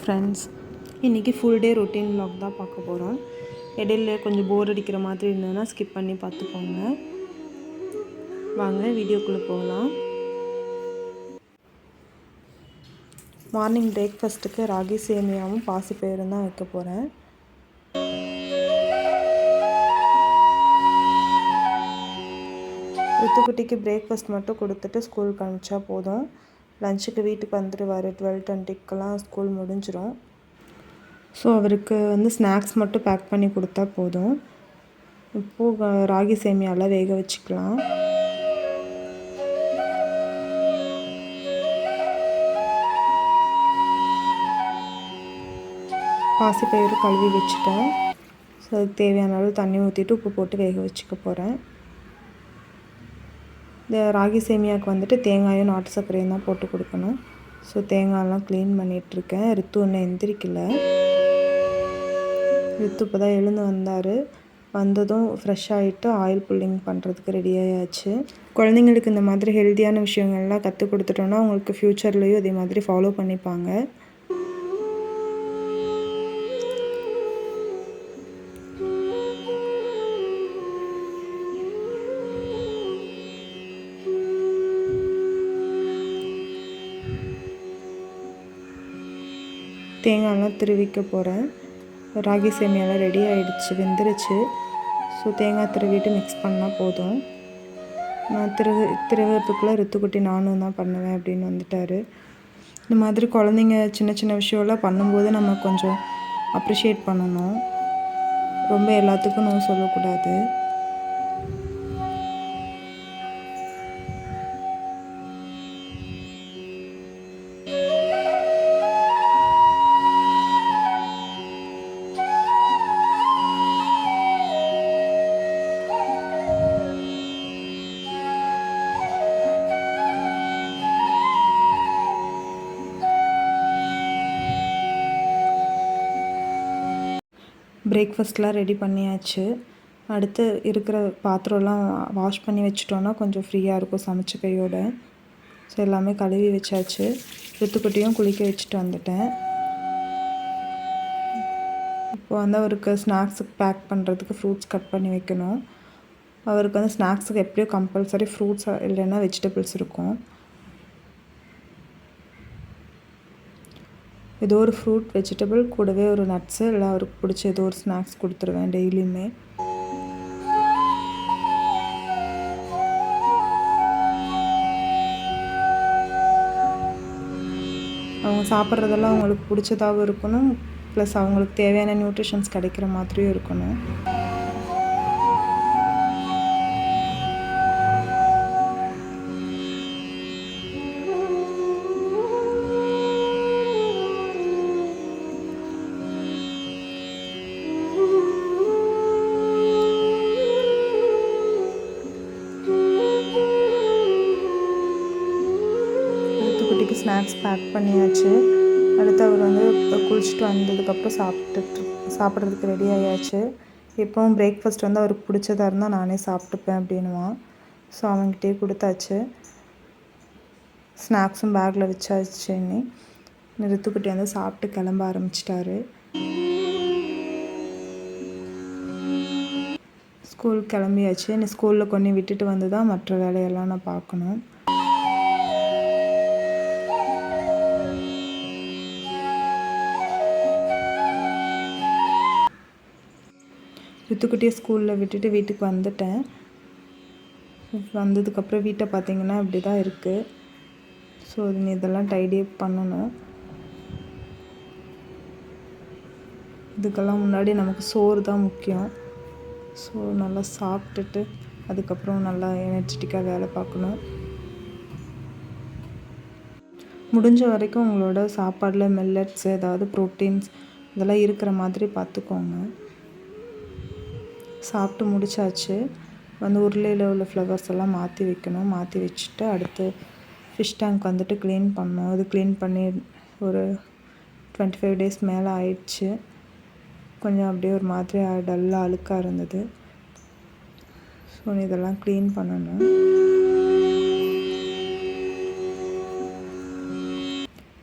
Friends, இன்றைக்கி full day routine vlog தான் பார்க்க போகிறோம். இடையில கொஞ்சம் போர் அடிக்கிற மாதிரி இருந்ததுன்னா ஸ்கிப் பண்ணி பார்த்துக்கோங்க. வாங்க வீடியோக்குள்ளே போகலாம். மார்னிங் பிரேக்ஃபாஸ்ட்டுக்கு ராகி சேமியாவும் பாசிப்பயிரும் தான் வைக்க போகிறேன். ரித்துக்குட்டிக்கு பிரேக்ஃபாஸ்ட் மட்டும் கொடுத்துட்டு ஸ்கூலுக்கு அனுப்பிச்சா போதும். லஞ்சுக்கு வீட்டுக்கு வந்துடுவார். 12:20க்கெல்லாம் ஸ்கூல் முடிஞ்சிடும். ஸோ அவருக்கு ஸ்நாக்ஸ் மட்டும் பேக் பண்ணி கொடுத்தா போதும். இப்போது ராகி சேமியாவில் வேக வச்சுக்கலாம். பாசிப்பயிறு கழுவி வச்சுட்டேன். ஸோ அதுக்கு தேவையான அளவு தண்ணி ஊற்றிட்டு உப்பு போட்டு வேக வச்சுக்க போகிறேன். இந்த ராகி சேமியாவுக்கு தேங்காயும் நாட்டு சர்க்கரையும் தான் போட்டு கொடுக்கணும். ஸோ தேங்காயெல்லாம் க்ளீன் பண்ணிகிட்ருக்கேன். ரித்து ஒன்றும் எந்திரிக்கல. ரித்து இப்போ தான் எழுந்து வந்தார். வந்ததும் ஃப்ரெஷ் ஆகிட்டு ஆயில் புல்லிங் பண்ணுறதுக்கு ரெடி ஆயாச்சு. குழந்தைங்களுக்கு இந்த மாதிரி ஹெல்த்தியான விஷயங்கள்லாம் கற்றுக் கொடுத்துட்டோன்னா அவங்களுக்கு ஃப்யூச்சர்லேயும் இதே மாதிரி ஃபாலோ பண்ணிப்பாங்க. தேங்காயெல்லாம் திருவிக்க போகிறேன். ராகி சேமியாலாம் ரெடி ஆகிடுச்சு, வெந்துருச்சு. ஸோ தேங்காய் திருவிட்டு மிக்ஸ் பண்ணால் போதும். நான் திருவத்துக்குள்ளே ரித்துக்குட்டி நானும் தான் பண்ணுவேன் அப்படின்னு வந்துட்டார். இந்த மாதிரி குழந்தைங்க சின்ன சின்ன விஷயம்லாம் பண்ணும்போது நம்ம கொஞ்சம் அப்ரிஷியேட் பண்ணணும். ரொம்ப எல்லாத்துக்கும் நம்ம சொல்லக்கூடாது. பிரேக்ஃபாஸ்ட்லாம் ரெடி பண்ணியாச்சு. அடுத்து இருக்கிற பாத்திரம்லாம் வாஷ் பண்ணி வச்சிட்டோன்னா கொஞ்சம் ஃப்ரீயாக இருக்கும் சமைச்ச கையோட. ஸோ எல்லாமே கழுவி வச்சாச்சு. ரித்துக்குட்டியும் குளிக்க வச்சுட்டு வந்துட்டேன். இப்போ அவருக்கு ஸ்நாக்ஸுக்கு பேக் பண்ணுறதுக்கு ஃப்ரூட்ஸ் கட் பண்ணி வைக்கணும். அவருக்கு ஸ்நாக்ஸுக்கு எப்படியும் கம்பல்சரி ஃப்ரூட்ஸ் இல்லைன்னா வெஜிடபிள்ஸ் இருக்கும். ஏதோ ஒரு ஃப்ரூட், வெஜிடபிள் கூடவே ஒரு நட்ஸு இல்லை அவருக்கு பிடிச்ச ஏதோ ஒரு ஸ்நாக்ஸ் கொடுத்துருவேன் டெய்லியுமே. அவங்க சாப்பிட்றதெல்லாம் அவங்களுக்கு பிடிச்சதாகவும் இருக்கணும், ப்ளஸ் அவங்களுக்கு தேவையான நியூட்ரிஷன்ஸ் கிடைக்கிற மாதிரியும் இருக்கணும். ஸ்நாக்ஸ் பேக் பண்ணியாச்சு. அடுத்து அவர் குளிச்சுட்டு வந்ததுக்கப்புறம் சாப்பிட்றதுக்கு ரெடி ஆகியாச்சு. இப்போவும் பிரேக்ஃபாஸ்ட் அவருக்கு பிடிச்சதா இருந்தால் நானே சாப்பிட்டுப்பேன் அப்படின்னுவான். ஸோ அவங்ககிட்டயே கொடுத்தாச்சு. ஸ்நாக்ஸும் பேக்கில் வச்சாச்சு. ரித்துக்குட்டி சாப்பிட்டு கிளம்ப ஆரம்பிச்சிட்டாரு. ஸ்கூல் கிளம்பியாச்சு. ஸ்கூலில் கொண்டு விட்டுட்டு வந்து தான் மற்ற வேலையெல்லாம் நான் பார்க்கணும். ரித்துக்குட்டியை ஸ்கூலில் விட்டுட்டு வீட்டுக்கு வந்துட்டேன். வந்ததுக்கப்புறம் வீட்டை பார்த்திங்கன்னா இப்படி தான் இருக்குது. ஸோ இதெல்லாம் டைடி அப் பண்ணணும். இதுக்கெல்லாம் முன்னாடி நமக்கு சோறு தான் முக்கியம். ஸோ நல்லா சாப்பிட்டுட்டு அதுக்கப்புறம் நல்லா எனர்ஜெட்டிக்காக வேலை பார்க்கணும். முடிஞ்ச வரைக்கும் உங்களோட சாப்பாடில் மில்லட்ஸ், ஏதாவது ப்ரோட்டீன்ஸ் இதெல்லாம் இருக்கிற மாதிரி பார்த்துக்கோங்க. சாப்பிட்டு முடிச்சாச்சு. உருளையில் உள்ள ஃப்ளவர்ஸ் எல்லாம் மாற்றி வைக்கணும். மாற்றி வச்சுட்டு அடுத்து ஃபிஷ் டேங்க் க்ளீன் பண்ணோம். அது க்ளீன் பண்ணி ஒரு 25 days மேலே ஆயிடுச்சு. கொஞ்சம் அப்படியே ஒரு மாதிரி டல்லாக அழுக்காக இருந்தது. ஸோ இதெல்லாம் க்ளீன் பண்ணணும்.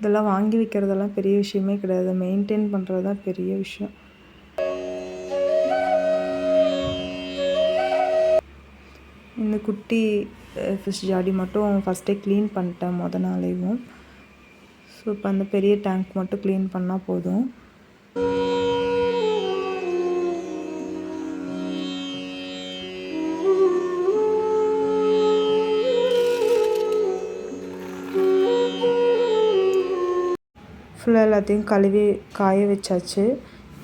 இதெல்லாம் வாங்கி வைக்கிறதெல்லாம் பெரிய விஷயமே கிடையாது, மெயின்டைன் பண்ணுறது தான் பெரிய விஷயம். இந்த குட்டி ஃபிஷ் ஜாடி மட்டும் ஃபஸ்ட்டே க்ளீன் பண்ணிட்டேன் நாளேவும். ஸோ இப்போ அந்த பெரிய டேங்க் மட்டும் க்ளீன் பண்ணால் போதும். ஃபுல்லாக எல்லாத்தையும் கழுவி காய வச்சாச்சு.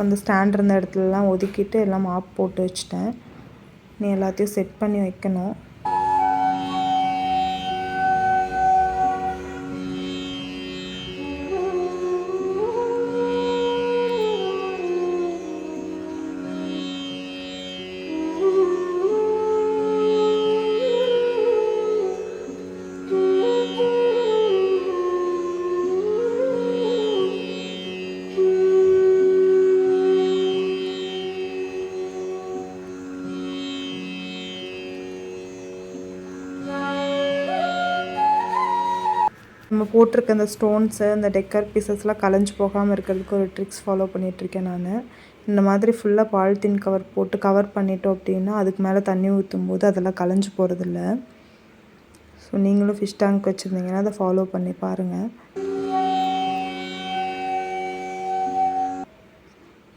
அந்த ஸ்டாண்ட் இருந்த இடத்துலலாம் ஒதுக்கிட்டு எல்லாம் மாப் போட்டு வச்சிட்டேன். நீ எல்லாத்தையும் செட் பண்ணி வைக்கணும். நம்ம போட்டிருக்க அந்த ஸ்டோன்ஸு அந்த டெக்கர் பீசஸ்லாம் கலைஞ்சி போகாமல் இருக்கிறதுக்கு ஒரு ட்ரிக்ஸ் ஃபாலோ பண்ணிகிட்ருக்கேன் நான். இந்த மாதிரி ஃபுல்லாக பாலித்தீன் கவர் போட்டு கவர் பண்ணிட்டோம் அப்படின்னா அதுக்கு மேலே தண்ணி ஊற்றும் போது அதெல்லாம் கலைஞ்சி போகிறதில்ல. ஸோ நீங்களும் ஃபிஷ் டேங்க் வச்சுருந்தீங்கன்னா அதை ஃபாலோ பண்ணி பாருங்கள்.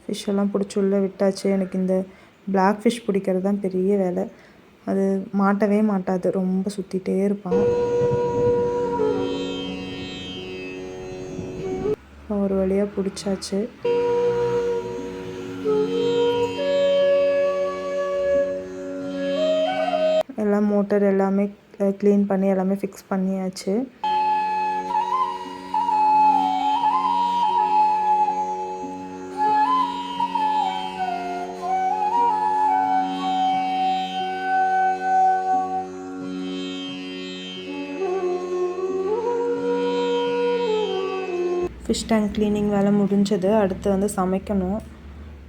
ஃபிஷ்ஷெல்லாம் பிடிச்சி உள்ளே விட்டாச்சு. எனக்கு இந்த பிளாக் ஃபிஷ் பிடிக்கிறது தான் பெரிய வேலை. அது மாட்டவே மாட்டாது, ரொம்ப சுற்றிகிட்டே இருப்பான். ஒரு வழியாக பிடிச்சாச்சு. எல்லாம் மோட்டர் எல்லாமே க்ளீன் பண்ணி எல்லாமே ஃபிக்ஸ் பண்ணியாச்சு. ஃபிஷ் டேங்க் க்ளீனிங் வேலை முடிஞ்சது. அடுத்து வந்து சமைக்கணும்.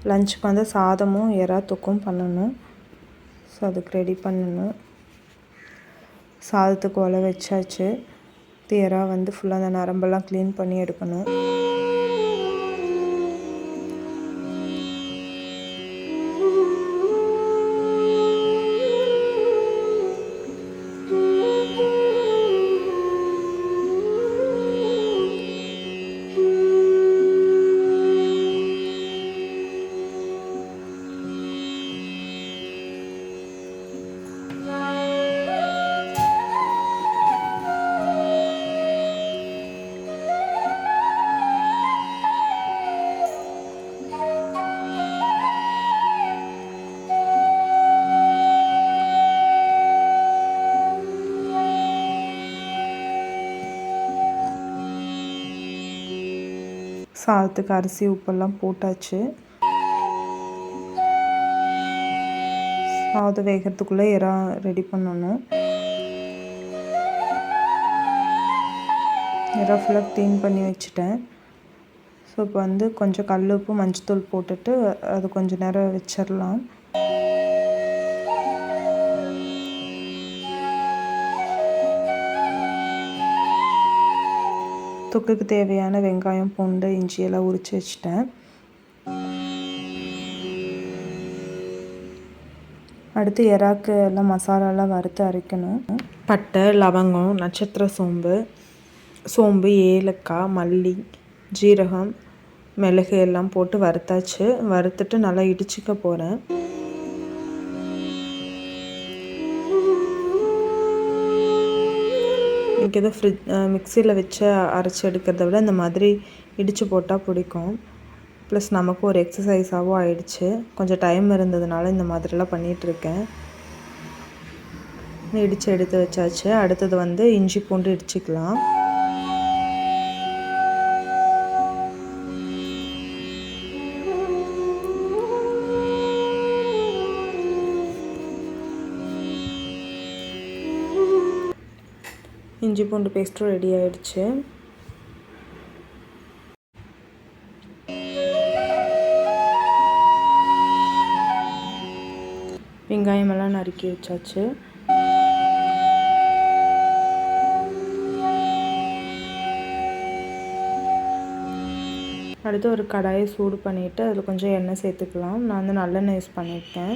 லஞ்சுக்கு வந்து சாதமும் எறா தொக்கும் பண்ணணும். ஸோ அதுக்கு ரெடி பண்ணணும். சாதத்துக்கு ஒலை வச்சாச்சு. எறா வந்து ஃபுல்லாக அந்த நரம்பெல்லாம் க்ளீன் பண்ணி எடுக்கணும். சாதத்துக்கு அரிசி உப்பெல்லாம் போட்டாச்சு. சாதம் வேகிறதுக்குள்ளே எறா ரெடி பண்ணணும். எறா ஃபுல்லாக க்ளீன் பண்ணி வச்சுட்டேன். ஸோ இப்போ வந்து கொஞ்சம் கல் உப்பு மஞ்சத்தூள் போட்டுட்டு அது கொஞ்சம் நேரம் வச்சிடலாம். தொக்குக்கு தேவையான வெங்காயம், பூண்டு, இஞ்சி எல்லாம் உரித்து வச்சுட்டேன். அடுத்து எறாக்கு எல்லாம் மசாலாலாம் வறுத்து அரைக்கணும். பட்டை, லவங்கம், நட்சத்திர சோம்பு, ஏலக்காய், மல்லி, ஜீரகம், மிளகு எல்லாம் போட்டு வறுத்தாச்சு. வறுத்துட்டு நல்லா இடிச்சிக்க போகிறேன். எனக்கு ஏதோ மிக்சியில் வச்சு அரைச்சி எடுக்கிறத விட இந்த மாதிரி இடித்து போட்டால் பிடிக்கும். ப்ளஸ் நமக்கு ஒரு எக்ஸசைஸாகவும் ஆயிடுச்சு. கொஞ்சம் டைம் இருந்ததுனால இந்த மாதிரிலாம் பண்ணிகிட்ருக்கேன். இடித்து எடுத்து வச்சாச்சு. அடுத்தது வந்து இஞ்சி பூண்டு இடிச்சிக்கலாம். இஞ்சி பூண்டு பேஸ்ட்டும் ரெடி ஆகிடுச்சு. வெங்காயமெல்லாம் நறுக்கி வச்சாச்சு. அடுத்து ஒரு கடாயை சூடு பண்ணிவிட்டு அதில் கொஞ்சம் எண்ணெய் சேர்த்துக்கலாம். நான் வந்து நல்லெண்ணெய் யூஸ் பண்ணியிருக்கேன்.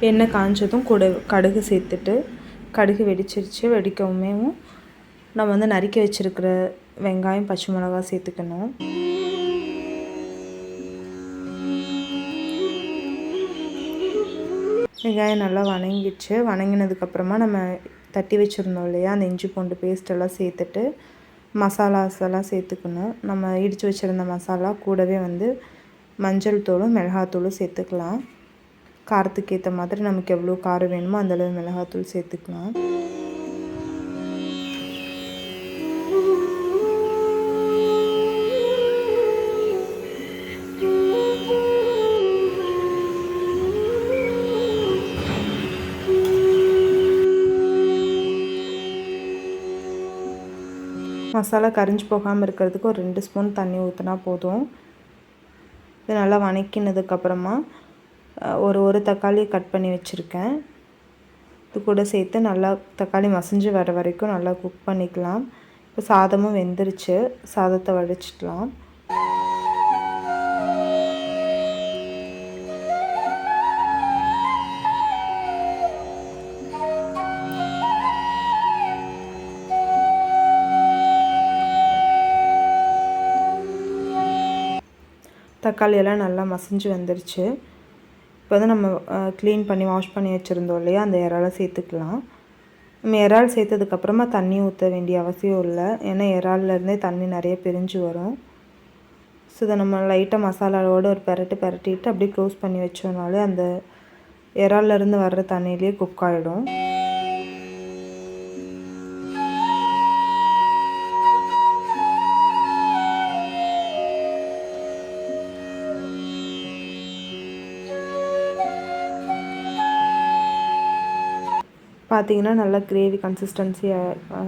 எண்ணெய் காஞ்சதும் கடுகு சேர்த்துட்டு, கடுகு வெடிச்சிருச்சு. வெடிக்கவுமே நம்ம வந்து நறுக்கி வச்சுருக்கிற வெங்காயம், பச்சை மிளகாய் சேர்த்துக்கணும். வெங்காயம் நல்லா வணங்கிடுச்சு. வணங்கினதுக்கப்புறமா நம்ம தட்டி வச்சுருந்தோம் இல்லையா, அந்த இஞ்சி பூண்டு பேஸ்ட்டெல்லாம் சேர்த்துட்டு மசாலாஸ் எல்லாம் சேர்த்துக்கணும். நம்ம இடித்து வச்சுருந்த மசாலா கூடவே வந்து மஞ்சள் தூளும் மிளகாத்தூளும் சேர்த்துக்கலாம். காரத்துக்கு ஏற்ற மாதிரி நமக்கு எவ்வளோ காரம் வேணுமோ அந்தளவு மிளகாத்தூள் சேர்த்துக்கலாம். மசாலா கரிஞ்சு போகாமல் இருக்கிறதுக்கு ஒரு 2 ஸ்பூன் தண்ணி ஊற்றினா போதும். இது நல்லா வணக்கினதுக்கப்புறமா ஒரு தக்காளி கட் பண்ணி வச்சுருக்கேன். இது கூட சேர்த்து நல்லா தக்காளி மசிஞ்சு வர வரைக்கும் நல்லா குக் பண்ணிக்கலாம். இப்போ சாதமும் வெந்துருச்சு. சாதத்தை வடிச்சிடலாம். தக்காளியெல்லாம் நல்லா மசிஞ்சு வந்துருச்சு. இப்போ வந்து நம்ம க்ளீன் பண்ணி வாஷ் பண்ணி வச்சுருந்தோம் இல்லையா, அந்த இறாலை சேர்த்துக்கலாம். நம்ம இறால் சேர்த்ததுக்கப்புறமா தண்ணி ஊற்ற வேண்டிய அவசியம் இல்லை. ஏன்னா இறால்லேருந்தே தண்ணி நிறைய பிரிஞ்சு வரும். ஸோ இதை நம்ம லைட்டாக மசாலாவோடு ஒரு பெரட்டிட்டு அப்படியே க்ளோஸ் பண்ணி வச்சோம்னாலே அந்த இறால்லேருந்து வர்ற தண்ணியிலே குக் ஆகிடும். பார்த்திங்கன்னா நல்லா கிரேவி கன்சிஸ்டன்சி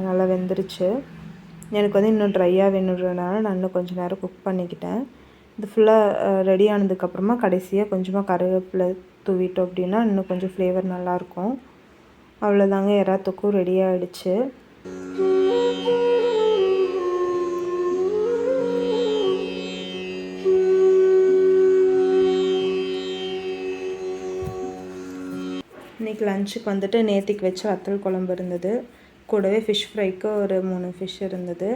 நல்லா வெந்துருச்சு. எனக்கு வந்து இன்னும் ட்ரையாக வேணுன்றதுனால நான் இன்னும் கொஞ்சம் நேரம் குக் பண்ணிக்கிட்டேன். இது ஃபுல்லாக ரெடி ஆனதுக்கப்புறமா கடைசியாக கொஞ்சமாக கருவேப்பிலை தூவிட்டோம் அப்படின்னா இன்னும் கொஞ்சம் ஃப்ளேவர் நல்லாயிருக்கும். அவ்வளோதாங்க, எறா தொக்கும் ரெடி ஆகிடுச்சு. இன்றைக்கி லஞ்சுக்கு வந்துட்டு நேற்றுக்கு வச்ச வத்தல் குழம்பு இருந்தது. கூடவே ஃபிஷ் ஃப்ரைக்கு ஒரு 3 ஃபிஷ் இருந்தது.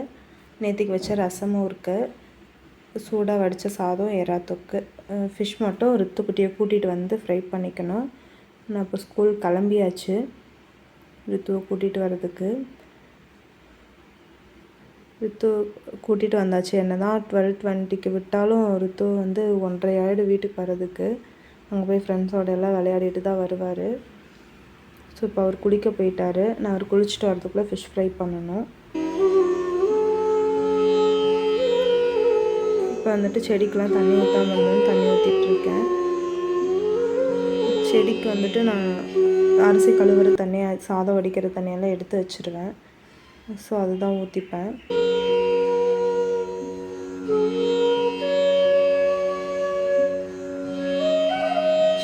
நேற்றுக்கு வச்ச ரசமும் இருக்குது. சூடாக வடித்த சாதம், எறா தொக்கு. ஃபிஷ் மட்டும் ரித்துக்குட்டியை கூட்டிகிட்டு வந்து ஃப்ரை பண்ணிக்கணும். நான் இப்போ ஸ்கூல் கிளம்பியாச்சு ரித்துவை கூட்டிகிட்டு வர்றதுக்கு. ரித்து கூட்டிகிட்டு வந்தாச்சு. என்ன தான் 12:20க்கு விட்டாலும் ரித்து வந்து 1:30 ஆகிடும் வீட்டுக்கு வர்றதுக்கு. அங்கே போய் ஃப்ரெண்ட்ஸோட எல்லாம் விளையாடிட்டு தான் வருவார். ஸோ இப்போ அவர் குளிக்க போயிட்டார். நான் அவர் குளிச்சுட்டு வரதுக்குள்ளே ஃபிஷ் ஃப்ரை பண்ணணும். இப்போ வந்துட்டு செடிக்கெலாம் தண்ணி ஊற்றாமல் இருந்தேன், தண்ணி ஊற்றிட்டுருக்கேன். செடிக்கு வந்துட்டு நான் அரிசி கழுவுற தண்ணியை, சாதம் வடிக்கிற தண்ணியெல்லாம் எடுத்து வச்சுருவேன். ஸோ அதுதான் ஊற்றிப்பேன்.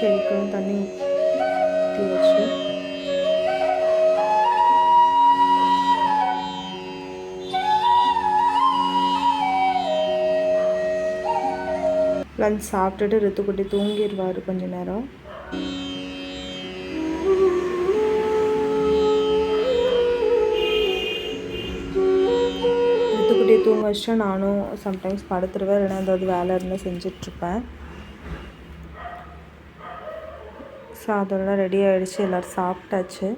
செடிக்கெலாம் தண்ணி ஊற்றி வச்சு லஞ்ச் சாப்பிட்டுட்டு ரித்துக்குட்டி தூங்கிடுவார் கொஞ்ச நேரம். ரித்துக்குட்டியை தூங்க வச்சுட்டா நானும் சம்டைம்ஸ் படுத்துருவேன், இல்லைனா ஏதாவது வேலை இருந்தால் செஞ்சிட்ருப்பேன். சாதம்லாம் ரெடி ஆகிடுச்சு, எல்லோரும் சாப்பிட்டாச்சு.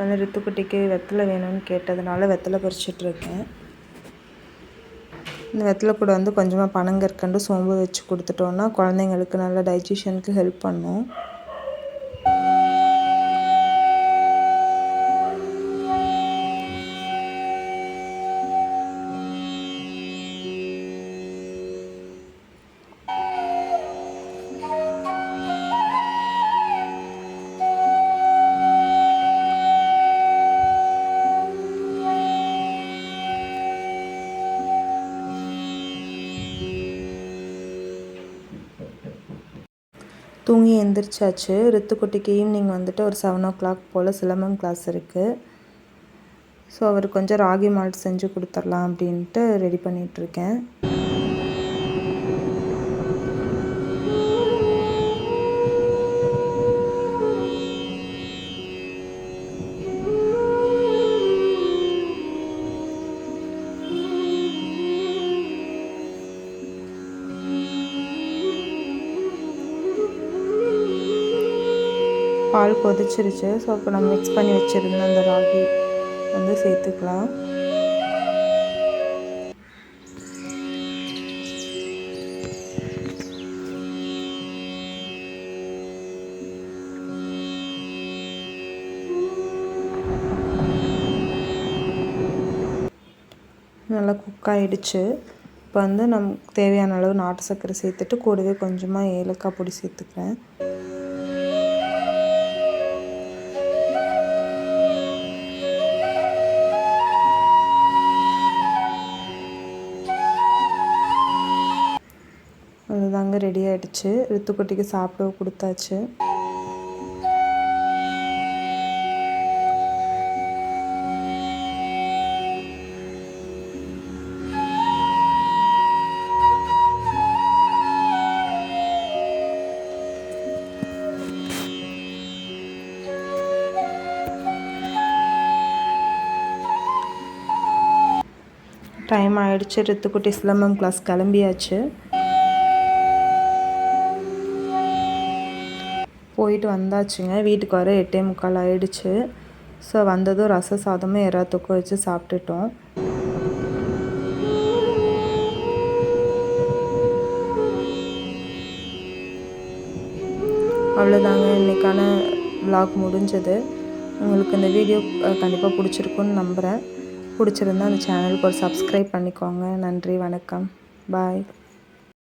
வந்து ரித்துக்குட்டிக்கு வெத்தலை வேணும்னு கேட்டதுனால வெத்தலை பறிச்சிட்ருக்கேன். இந்த வெத்தலை கூட வந்து கொஞ்சமாக பனங்கற்கண்டு, சோம்பு வச்சு கொடுத்துட்டோன்னா குழந்தைங்களுக்கு நல்லா டைஜஷனுக்கு ஹெல்ப் பண்ணும். தூங்கி எழுந்திரிச்சாச்சு. ரித்துக்குட்டிக்கு ஈவினிங் வந்துட்டு ஒரு 7 o'clock போல் சிலம்பம் கிளாஸ் இருக்குது. ஸோ அவருக்கு கொஞ்சம் ராகி மால்ட் செஞ்சு கொடுத்துர்லாம் அப்படின்ட்டு ரெடி பண்ணிகிட்ருக்கேன். பால் கொதிச்சிருச்சு. ஸோ இப்போ நம்ம மிக்ஸ் பண்ணி வச்சுருந்த அந்த ராகி வந்து சேர்த்துக்கலாம். நல்லா குக் ஆகிடுச்சு. இப்போ வந்து நமக்கு தேவையான அளவு நாட்டு சர்க்கரை சேர்த்துட்டு கூடவே கொஞ்சமாக ஏலக்காய் பொடி சேர்த்துக்கிறேன். அதுதாங்க ரெடி ஆகிடுச்சு. ரித்துக்குட்டிக்கு சாப்பிட கொடுத்தாச்சு. டைம் ஆகிடுச்சு. ரித்துக்குட்டி சிலம்பம் கிளாஸ் கிளம்பியாச்சு. போயிட்டு வந்தாச்சுங்க. வீட்டுக்கு வர 8:45 ஆகிடுச்சு. ஸோ வந்ததும் ரச சாதமும் எறா தொக்கு வச்சு சாப்பிட்டுட்டோம். அவ்வளோதாங்க, இன்றைக்கான vlog முடிஞ்சது. உங்களுக்கு இந்த வீடியோ கண்டிப்பாக பிடிச்சிருக்குன்னு நம்புகிறேன். பிடிச்சிருந்தா அந்த சேனலுக்கு ஒரு சப்ஸ்கிரைப் பண்ணிக்கோங்க. நன்றி, வணக்கம், பாய்.